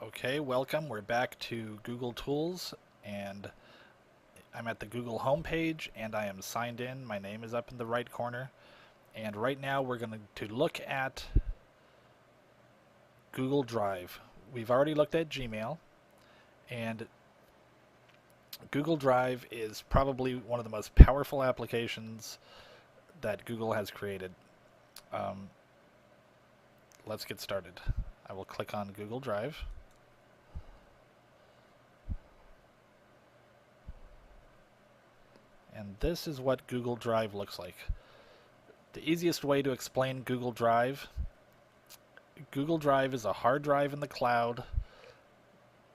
Okay, welcome. We're back to Google Tools, and I'm at the Google homepage, and I am signed in. My name is up in the right corner, and right now we're going to look at Google Drive. We've already looked at Gmail, and Google Drive is probably one of the most powerful applications that Google has created. Um, let's get started. I will click on Google Drive. And this is what Google Drive looks like. The easiest way to explain Google Drive is a hard drive in the cloud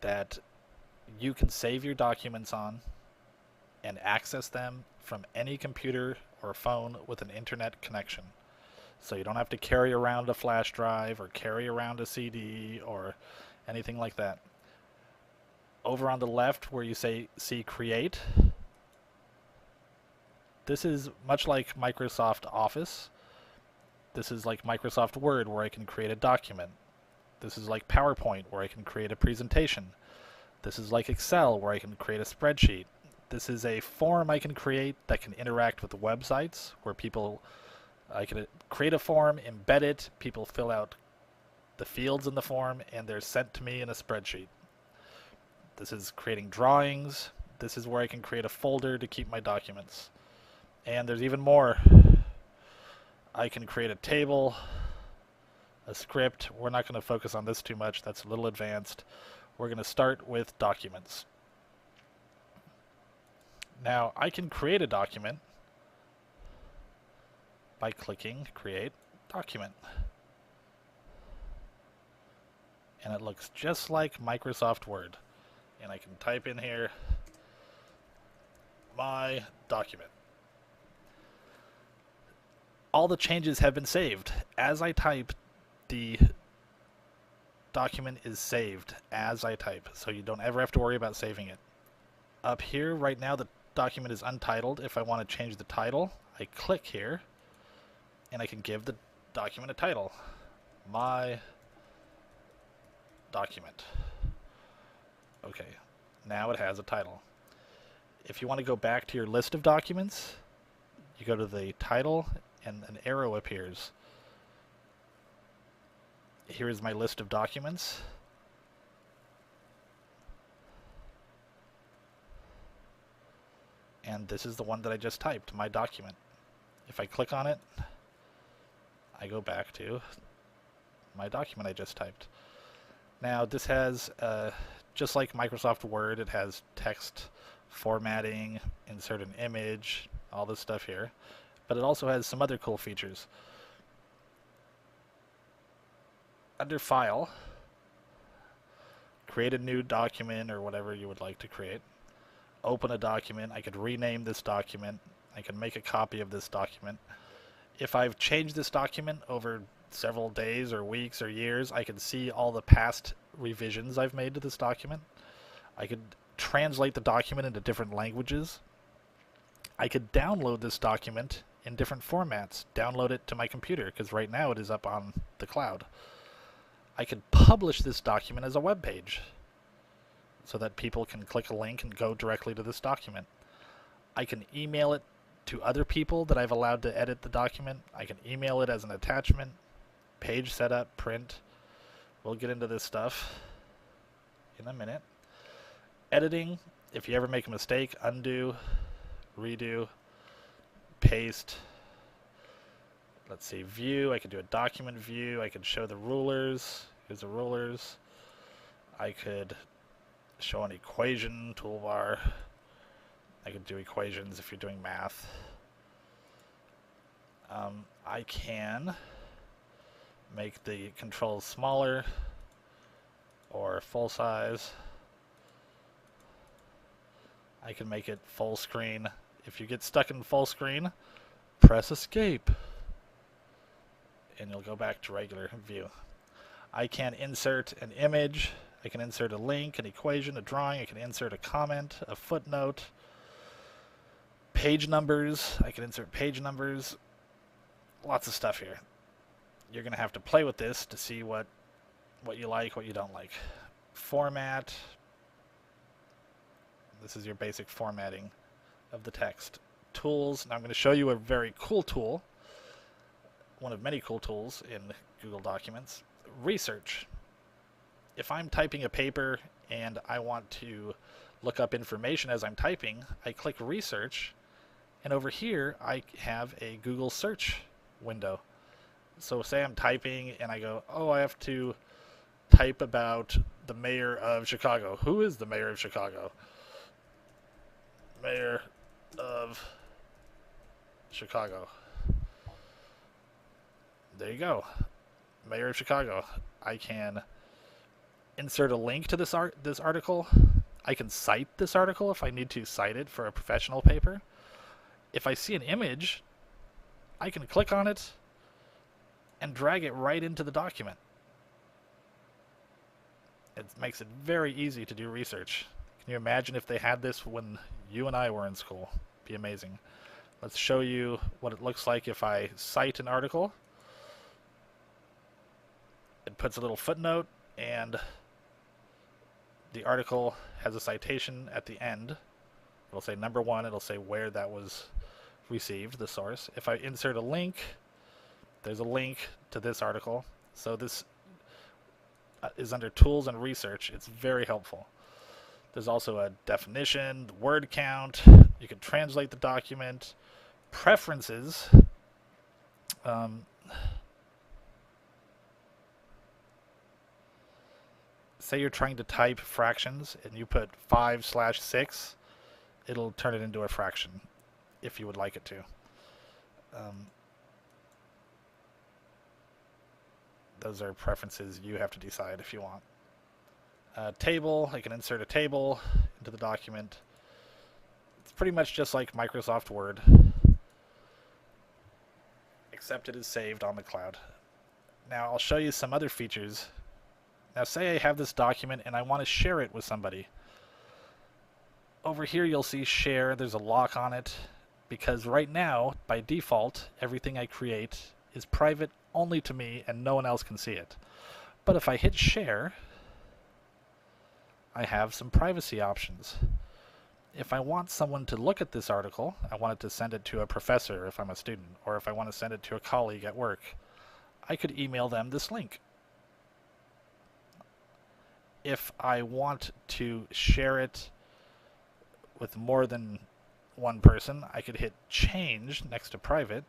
that you can save your documents on and access them from any computer or phone with an internet connection. So you don't have to carry around a flash drive or carry around a CD or anything like that. Over on the left where you see Create, this is much like Microsoft Office. This is like Microsoft Word where I can create a document. This is like PowerPoint where I can create a presentation. This is like Excel where I can create a spreadsheet. This is a form I can create that can interact with websites where I can create a form, embed it, people fill out the fields in the form, and they're sent to me in a spreadsheet. This is creating drawings. This is where I can create a folder to keep my documents. And there's even more. I can create a table, a script. We're not going to focus on this too much. That's a little advanced. We're going to start with documents. Now, I can create a document by clicking Create Document. And it looks just like Microsoft Word. And I can type in here, my document. All the changes have been saved. As I type, the document is saved as I type, so you don't ever have to worry about saving it. Up here, right now, the document is untitled. If I want to change the title, I click here, and I can give the document a title. My document. Okay, now it has a title. If you want to go back to your list of documents, you go to the title, and an arrow appears. Here is my list of documents. And this is the one that I just typed, my document. If I click on it, I go back to my document I just typed. Now this has, just like Microsoft Word, it has text formatting, insert an image, all this stuff here. But it also has some other cool features. Under File, create a new document or whatever you would like to create. Open a document. I could rename this document. I can make a copy of this document. If I've changed this document over several days or weeks or years, I can see all the past revisions I've made to this document. I could translate the document into different languages. I could download this document in different formats, download it to my computer, because right now it is up on the cloud. I could publish this document as a web page so that people can click a link and go directly to this document. I can email it to other people that I've allowed to edit the document. I can email it as an attachment, page setup, print. We'll get into this stuff in a minute. Editing, if you ever make a mistake, undo, redo, paste. Let's see, view. I could do a document view. I could show the rulers. Here's the rulers. I could show an equation toolbar. I could do equations if you're doing math. I can make the controls smaller or full size. I can make it full screen. If you get stuck in full screen, press escape and you'll go back to regular view. I can insert an image. I can insert a link, an equation, a drawing. I can insert a comment, a footnote, page numbers. I can insert page numbers. Lots of stuff here. You're going to have to play with this to see what you like, what you don't like. format. This is your basic formatting of the text. Tools. Now I'm going to show you a very cool tool, one of many cool tools in Google Documents. Research. If I'm typing a paper and I want to look up information as I'm typing, I click Research, and over here I have a Google search window. So say I'm typing and I go, oh, I have to type about the mayor of Chicago. Who is the mayor of Chicago? Mayor of Chicago. There you go. Mayor of Chicago. I can insert a link to this article. I can cite this article if I need to cite it for a professional paper. If I see an image, I can click on it and drag it right into the document. It makes it very easy to do research. Can you imagine if they had this when you and I were in school? It'd be amazing. Let's show you what it looks like if I cite an article. It puts a little footnote, and the article has a citation at the end. It'll say number 1. It'll say where that was received, the source. If I insert a link, there's a link to this article. So this is under Tools and Research. It's very helpful. There's also a definition, word count. You can translate the document. Preferences. Say you're trying to type fractions and you put 5/6, it'll turn it into a fraction if you would like it to. Those are preferences you have to decide if you want. Table, I can insert a table into the document. It's pretty much just like Microsoft Word, except it is saved on the cloud. Now I'll show you some other features. Now say I have this document and I want to share it with somebody. Over here you'll see share, there's a lock on it, because right now, by default, everything I create is private only to me and no one else can see it. But if I hit share, I have some privacy options. If I want someone to look at this article, I wanted to send it to a professor if I'm a student, or if I want to send it to a colleague at work, I could email them this link. If I want to share it with more than one person, I could hit change next to private,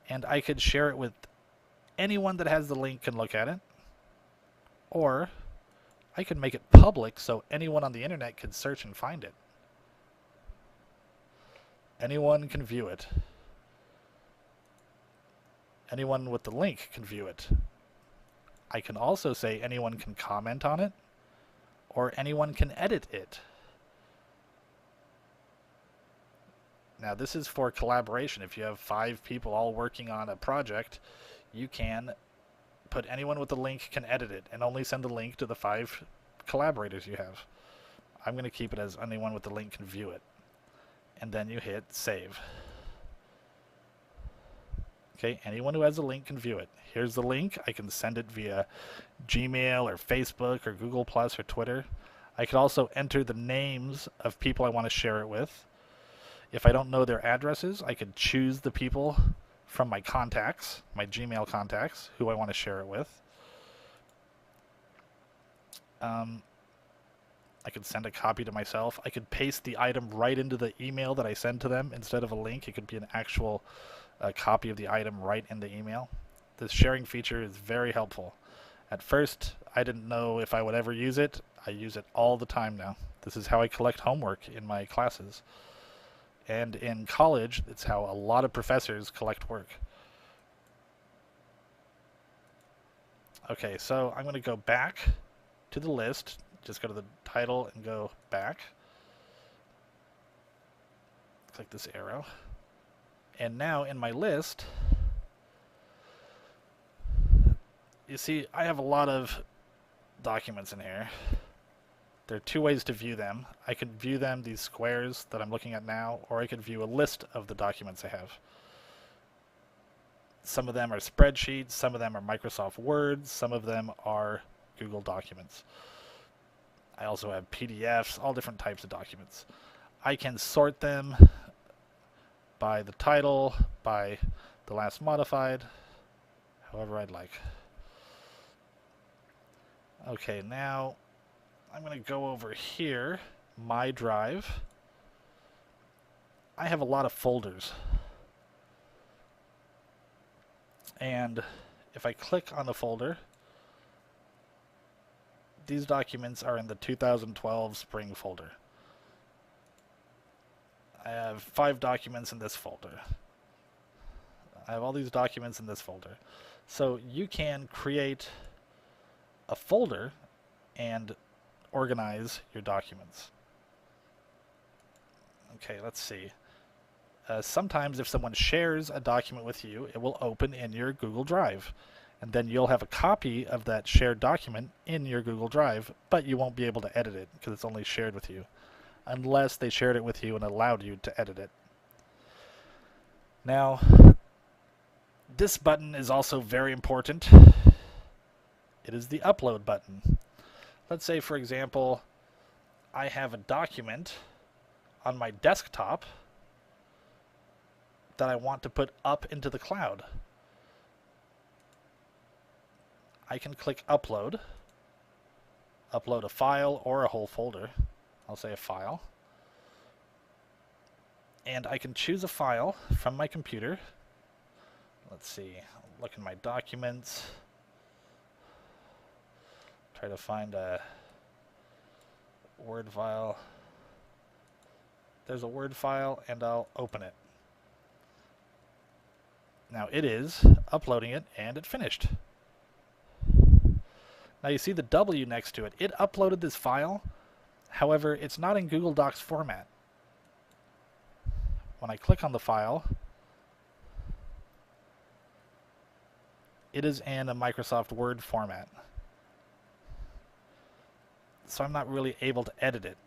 and I could share it with anyone that has the link can look at it, or I could make it public so anyone on the internet can search and find it. Anyone can view it. Anyone with the link can view it. I can also say anyone can comment on it, or anyone can edit it. Now this is for collaboration. If you have 5 people all working on a project, you can put anyone with the link can edit it and only send the link to the 5 collaborators you have. I'm going to keep it as anyone with the link can view it. And then you hit save. Okay, anyone who has a link can view it. Here's the link. I can send it via Gmail or Facebook or Google Plus or Twitter. I could also enter the names of people I want to share it with. If I don't know their addresses, I could choose the people from my contacts, my Gmail contacts, who I want to share it with. I could send a copy to myself. I could paste the item right into the email that I send to them instead of a link. It could be an actual copy of the item right in the email. This sharing feature is very helpful. At first, I didn't know if I would ever use it. I use it all the time now. This is how I collect homework in my classes. And in college, it's how a lot of professors collect work. Okay, so I'm going to go back to the list. Just go to the title and go back. Click this arrow. And now in my list, you see I have a lot of documents in here. There are 2 ways to view them. I can view them, these squares that I'm looking at now, or I could view a list of the documents I have. Some of them are spreadsheets, some of them are Microsoft Word, some of them are Google Documents. I also have PDFs, all different types of documents. I can sort them by the title, by the last modified, however I'd like. Okay, now I'm going to go over here, My Drive. I have a lot of folders. And if I click on the folder, these documents are in the 2012 Spring folder. I have 5 documents in this folder. I have all these documents in this folder. So you can create a folder and organize your documents. Okay, let's see. Sometimes if someone shares a document with you, it will open in your Google Drive. And then you'll have a copy of that shared document in your Google Drive, but you won't be able to edit it because it's only shared with you, unless they shared it with you and allowed you to edit it. Now, this button is also very important. It is the upload button. Let's say, for example, I have a document on my desktop that I want to put up into the cloud. I can click upload a file or a whole folder. I'll say a file. And I can choose a file from my computer. Let's see, look in my documents. Try to find a Word file. There's a Word file, and I'll open it. Now it is uploading it, and it finished. Now you see the W next to it. It uploaded this file. However, it's not in Google Docs format. When I click on the file, it is in a Microsoft Word format. So I'm not really able to edit it.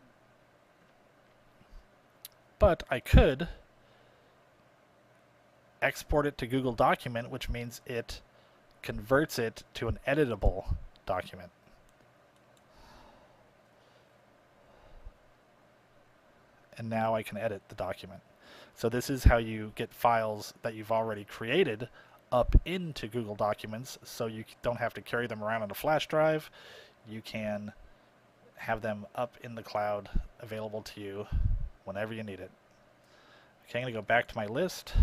But I could export it to Google Document, which means it converts it to an editable document. And now I can edit the document. So this is how you get files that you've already created up into Google Documents, so you don't have to carry them around on a flash drive. You can have them up in the cloud, available to you whenever you need it. Okay, I'm going to go back to my list.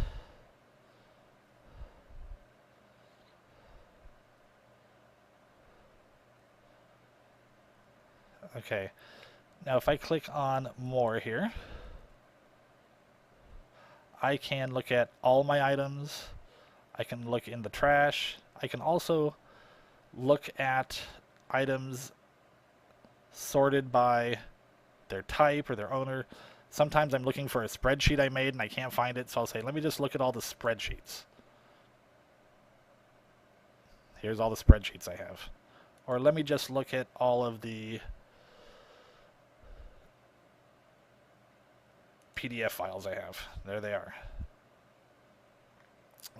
Okay, now if I click on more here, I can look at all my items. I can look in the trash. I can also look at items sorted by their type or their owner. Sometimes I'm looking for a spreadsheet I made and I can't find it, so I'll say, let me just look at all the spreadsheets. Here's all the spreadsheets I have. Or let me just look at all of the PDF files I have. There they are.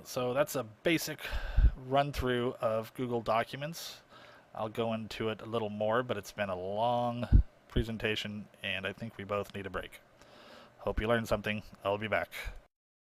So that's a basic run through of Google Documents. I'll go into it a little more, but it's been a long presentation and I think we both need a break. Hope you learned something. I'll be back.